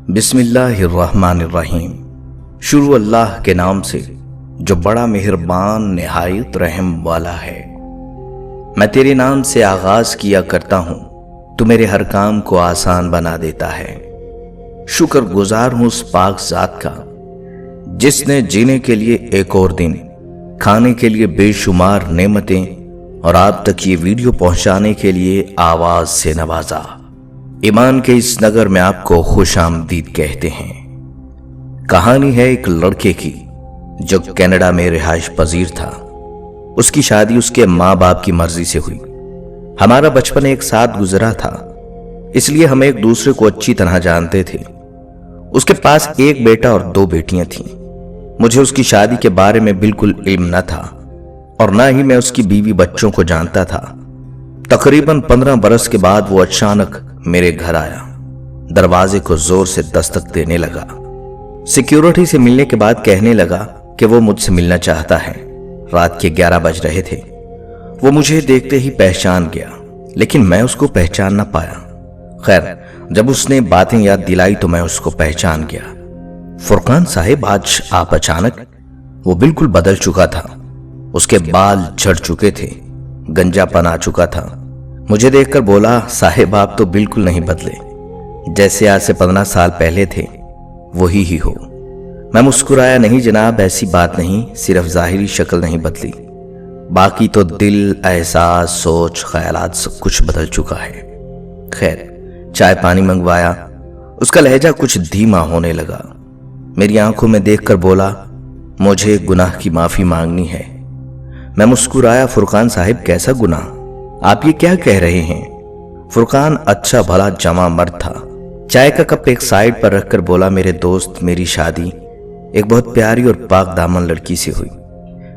बिस्मिल्लाहिर्रहमानिर्रहीम। शुरू अल्लाह के नाम से जो बड़ा मेहरबान निहायत रहम वाला है। मैं तेरे नाम से आगाज किया करता हूँ, तू मेरे हर काम को आसान बना देता है। शुक्र गुजार हूँ उस पाक जात का जिसने जीने के लिए एक और दिन, खाने के लिए बेशुमार नेमतें और आप तक ये वीडियो पहुंचाने के लिए आवाज से नवाजा। ईमान के इस नगर में आपको खुश आमदीद कहते हैं। कहानी है एक लड़के की जो कनाडा में रिहाइश पजीर था। उसकी शादी उसके माँ बाप की मर्जी से हुई। हमारा बचपन एक साथ गुजरा था, इसलिए हम एक दूसरे को अच्छी तरह जानते थे। उसके पास एक बेटा और 2 बेटियां थीं। मुझे उसकी शादी के बारे में बिल्कुल इल्म न था और न ही मैं उसकी बीवी बच्चों को जानता था। तकरीबन 15 बरस के बाद वो अचानक मेरे घर आया। दरवाजे को जोर से दस्तक देने लगा। सिक्योरिटी से मिलने के बाद कहने लगा कि वो मुझसे मिलना चाहता है। रात के 11 बज रहे थे। वो मुझे देखते ही पहचान गया, लेकिन मैं उसको पहचान ना पाया। खैर, जब उसने बातें याद दिलाई तो मैं उसको पहचान गया। फुरकान साहिब, आज आप अचानक? वो बिल्कुल बदल चुका था। उसके बाल झड़ चुके थे, गंजापन आ चुका था। मुझे देखकर बोला, साहिब आप तो बिल्कुल नहीं बदले, जैसे आज से 15 साल पहले थे वही ही हो। मैं मुस्कुराया, नहीं जनाब, ऐसी बात नहीं, सिर्फ जाहिरी शक्ल नहीं बदली, बाकी तो दिल, एहसास, सोच, ख्यालात सब कुछ बदल चुका है। खैर, चाय पानी मंगवाया। उसका लहजा कुछ धीमा होने लगा। मेरी आंखों में देखकर बोला, मुझे गुनाह की माफी मांगनी है। मैं मुस्कुराया, फुरकान साहिब कैसा गुनाह, आप ये क्या कह रहे हैं? फुरकान अच्छा भला जमा मर्द था। चाय का कप एक साइड पर रखकर बोला, मेरे दोस्त, मेरी शादी एक बहुत प्यारी और पाक दामन लड़की से हुई।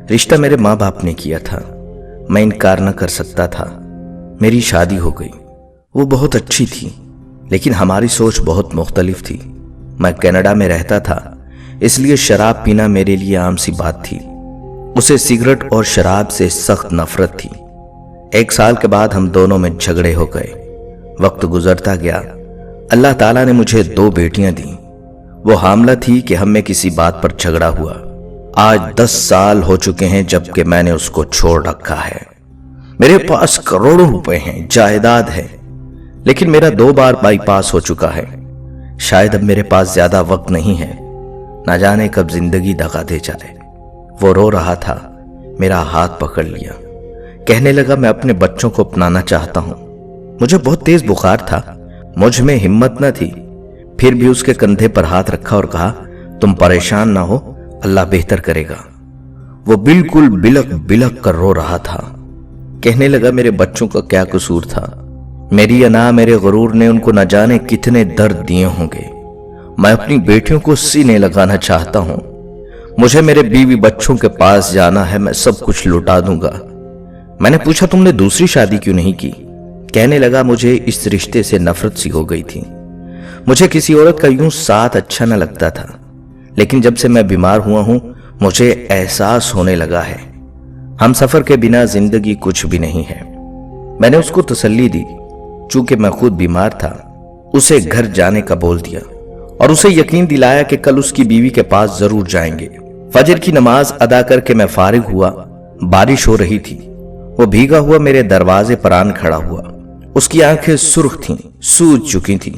रिश्ता मेरे माँ बाप ने किया था, मैं इनकार न कर सकता था। मेरी शादी हो गई। वो बहुत अच्छी थी, लेकिन हमारी सोच बहुत मुख्तलिफ थी। मैं कनाडा में रहता था, इसलिए शराब पीना मेरे लिए आम सी बात थी। उसे सिगरेट और शराब से सख्त नफरत थी। 1 साल के बाद हम दोनों में झगड़े हो गए। वक्त गुजरता गया। अल्लाह ताला ने मुझे 2 बेटियां दी। वो हामला थी कि हम में किसी बात पर झगड़ा हुआ। आज 10 साल हो चुके हैं जबकि मैंने उसको छोड़ रखा है। मेरे पास करोड़ों रुपए हैं, जायदाद है, लेकिन मेरा 2 बार बाईपास हो चुका है। शायद अब मेरे पास ज्यादा वक्त नहीं है, ना जाने कब जिंदगी दगा दे जाए। वो रो रहा था, मेरा हाथ पकड़ लिया। कहने लगा, मैं अपने बच्चों को अपनाना चाहता हूं। मुझे बहुत तेज बुखार था, मुझ में हिम्मत न थी, फिर भी उसके कंधे पर हाथ रखा और कहा, तुम परेशान ना हो, अल्लाह बेहतर करेगा। वो बिल्कुल बिलक बिलक कर रो रहा था। कहने लगा, मेरे बच्चों का क्या कसूर था? मेरी अना, मेरे गुरूर ने उनको न जाने कितने दर्द दिए होंगे। मैं अपनी बेटियों को सीने लगाना चाहता हूं। मुझे मेरे बीवी बच्चों के पास जाना है, मैं सब कुछ लुटा दूंगा। मैंने पूछा, तुमने दूसरी शादी क्यों नहीं की? कहने लगा, मुझे इस रिश्ते से नफरत सी हो गई थी। मुझे किसी औरत का यूं साथ अच्छा न लगता था, लेकिन जब से मैं बीमार हुआ हूं मुझे एहसास होने लगा है, हम सफर के बिना जिंदगी कुछ भी नहीं है। मैंने उसको तसल्ली दी। चूंकि मैं खुद बीमार था, उसे घर जाने का बोल दिया और उसे यकीन दिलाया कि कल उसकी बीवी के पास जरूर जाएंगे। फजर की नमाज अदा करके मैं फारिग हुआ। बारिश हो रही थी। वो भीगा हुआ मेरे दरवाजे पर आन खड़ा हुआ। उसकी आंखें सुर्ख थीं, सूज चुकी थीं।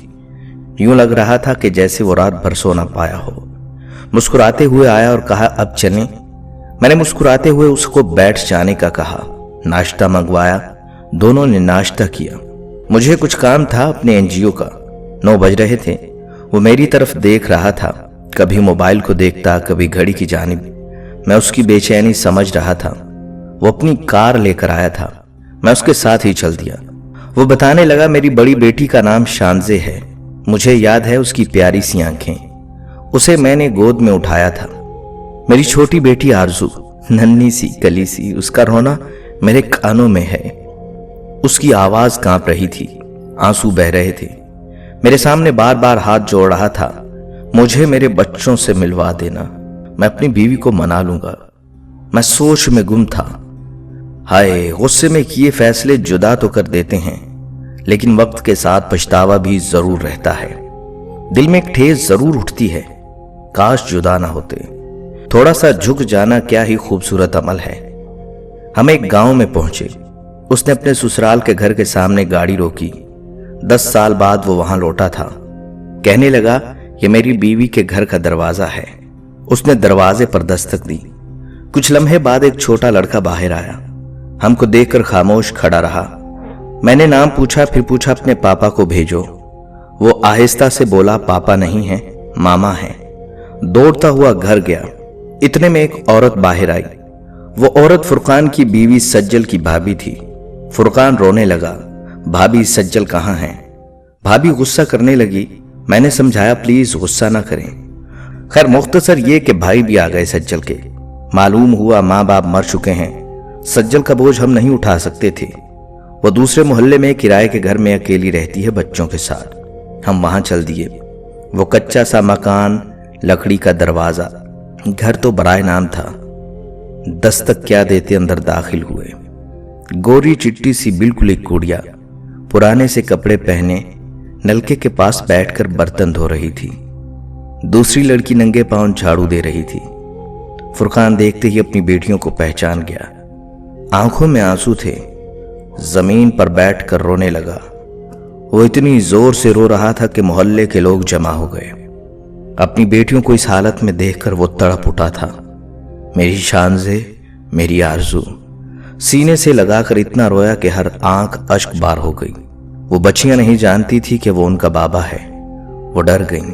यूं लग रहा था कि जैसे वो रात भर सो ना पाया हो। मुस्कुराते हुए आया और कहा, अब चलें? मैंने मुस्कुराते हुए उसको बैठ जाने का कहा। नाश्ता मंगवाया। दोनों ने नाश्ता किया। मुझे कुछ काम था अपने एनजीओ का। 9 बज रहे थे। वो मेरी तरफ देख रहा था, कभी मोबाइल को देखता, कभी घड़ी की जानिब। मैं उसकी बेचैनी समझ रहा था। वो अपनी कार लेकर आया था, मैं उसके साथ ही चल दिया। वो बताने लगा, मेरी बड़ी बेटी का नाम शानजे है। मुझे याद है उसकी प्यारी सी आंखें। उसे मैंने गोद में उठाया था। मेरी छोटी बेटी आरजू, नन्ही सी कली सी, उसका रोना मेरे कानों में है। उसकी आवाज कांप रही थी, आंसू बह रहे थे। मेरे सामने बार बार हाथ जोड़ रहा था, मुझे मेरे बच्चों से मिलवा देना, मैं अपनी बीवी को मना लूंगा। मैं सोच में गुम था। हाय, गुस्से में किए फैसले जुदा तो कर देते हैं, लेकिन वक्त के साथ पछतावा भी जरूर रहता है। दिल में एक ठेस जरूर उठती है, काश जुदा ना होते। थोड़ा सा झुक जाना क्या ही खूबसूरत अमल है। हम एक गांव में पहुंचे। उसने अपने ससुराल के घर के सामने गाड़ी रोकी। 10 साल बाद वो वहां लौटा था। कहने लगा, ये मेरी बीवी के घर का दरवाजा है। उसने दरवाजे पर दस्तक दी। कुछ लम्हे बाद एक छोटा लड़का बाहर आया। हमको देखकर खामोश खड़ा रहा। मैंने नाम पूछा, फिर पूछा अपने पापा को भेजो। वो आहिस्ता से बोला, पापा नहीं है, मामा है। दौड़ता हुआ घर गया। इतने में एक औरत बाहर आई। वो औरत फुरकान की बीवी सज्जल की भाभी थी। फुरकान रोने लगा, भाभी सज्जल कहाँ है? भाभी गुस्सा करने लगी। मैंने समझाया, प्लीज गुस्सा ना करें। खैर मुख्तसर ये कि भाई भी आ गए सज्जल के। मालूम हुआ माँ बाप मर चुके हैं। सज्जल का बोझ हम नहीं उठा सकते थे। वो दूसरे मोहल्ले में किराए के घर में अकेली रहती है बच्चों के साथ। हम वहां चल दिए। वो कच्चा सा मकान, लकड़ी का दरवाजा, घर तो बराए नाम था। दस्तक क्या देते अंदर दाखिल हुए। गोरी चिट्टी सी बिल्कुल एक गुड़िया, पुराने से कपड़े पहने नलके के पास बैठकर बर्तन धो रही थी। दूसरी लड़की नंगे पांव झाड़ू दे रही थी। फुरकान देखते ही अपनी बेटियों को पहचान गया। आंखों में आंसू थे। जमीन पर बैठकर रोने लगा। वो इतनी जोर से रो रहा था कि मोहल्ले के लोग जमा हो गए। अपनी बेटियों को इस हालत में देखकर वो तड़प उठा था। मेरी शानज़े, मेरी आरज़ू, सीने से लगाकर इतना रोया कि हर आंख अश्क बार हो गई। वो बच्चियां नहीं जानती थी कि वो उनका बाबा है। वो डर गईं।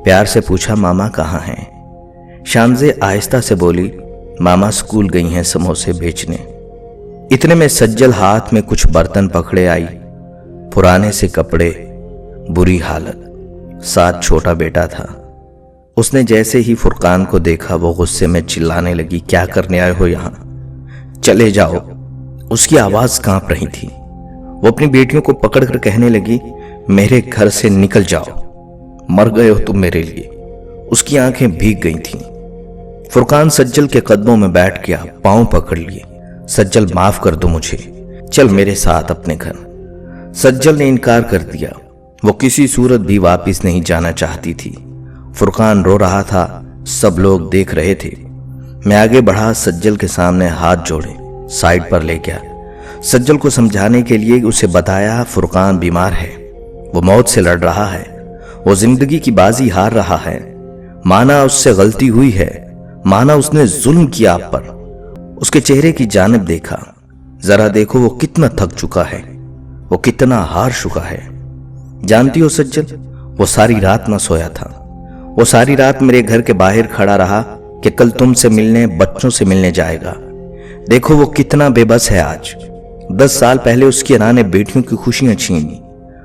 प्यार से पूछा, मामा कहाँ हैं? शानज़े आहिस्ता से बोली, मामा स्कूल गई हैं समोसे बेचने। इतने में सज्जल हाथ में कुछ बर्तन पकड़े आई। पुराने से कपड़े, बुरी हालत, साथ छोटा बेटा था। उसने जैसे ही फुरकान को देखा वो गुस्से में चिल्लाने लगी, क्या करने आए हो यहां? चले जाओ। उसकी आवाज कांप रही थी। वो अपनी बेटियों को पकड़कर कहने लगी, मेरे घर से निकल जाओ, मर गए हो तुम मेरे लिए। उसकी आंखें भीग गई थीं। फुरकान सज्जल के कदमों में बैठ गया, पांव पकड़ लिए। सज्जल माफ कर दो मुझे, चल मेरे साथ अपने घर। सज्जल ने इनकार कर दिया। वो किसी सूरत भी वापस नहीं जाना चाहती थी। फुरकान रो रहा था, सब लोग देख रहे थे। मैं आगे बढ़ा, सज्जल के सामने हाथ जोड़े साइड पर ले गया। सज्जल को समझाने के लिए उसे बताया, फुरकान बीमार है, वो मौत से लड़ रहा है, वो जिंदगी की बाजी हार रहा है। माना उससे गलती हुई है, माना उसने जुल्म किया आप पर। उसके चेहरे की जानिब देखा, जरा देखो वो कितना थक चुका है, वो कितना हार चुका है। जानती हो सज्जल, वो सारी रात ना सोया था। वो सारी रात मेरे घर के बाहर खड़ा रहा कि कल तुमसे मिलने, बच्चों से मिलने जाएगा। देखो वो कितना बेबस है आज। 10 साल पहले उसकी अना ने बेटियों की खुशियां छीनी,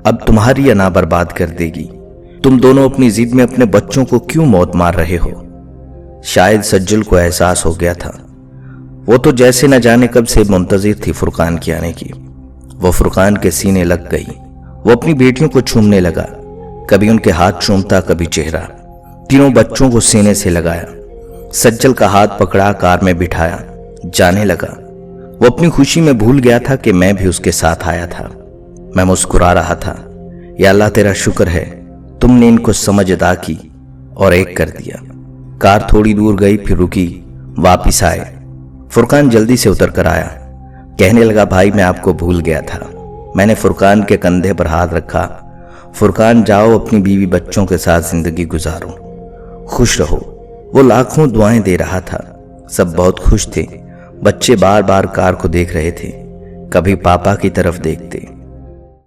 अब तुम्हारी अना बर्बाद कर देगी। तुम दोनों अपनी जिद में अपने बच्चों को क्यों मौत मार रहे हो? शायद सज्जल को एहसास हो गया था। वो तो जैसे न जाने कब से मुंतजिर थी फुरकान के आने की। वो फुरकान के सीने लग गई। वो अपनी बेटियों को चूमने लगा, कभी उनके हाथ चूमता, कभी चेहरा। तीनों बच्चों को सीने से लगाया। सज्जल का हाथ पकड़ा, कार में बिठाया, जाने लगा। वो अपनी खुशी में भूल गया था कि मैं भी उसके साथ आया था। मैं मुस्कुरा रहा था, या अल्लाह तेरा शुक्र है, तुमने इनको समझ अदा की और एक कर दिया। कार थोड़ी दूर गई, फिर रुकी, वापिस आए। फुरकान जल्दी से उतर कर आया। कहने लगा, भाई मैं आपको भूल गया था। मैंने फुरकान के कंधे पर हाथ रखा। फुरकान जाओ, अपनी बीवी बच्चों के साथ जिंदगी गुजारो, खुश रहो। वो लाखों दुआएं दे रहा था। सब बहुत खुश थे। बच्चे बार बार कार को देख रहे थे, कभी पापा की तरफ देखते,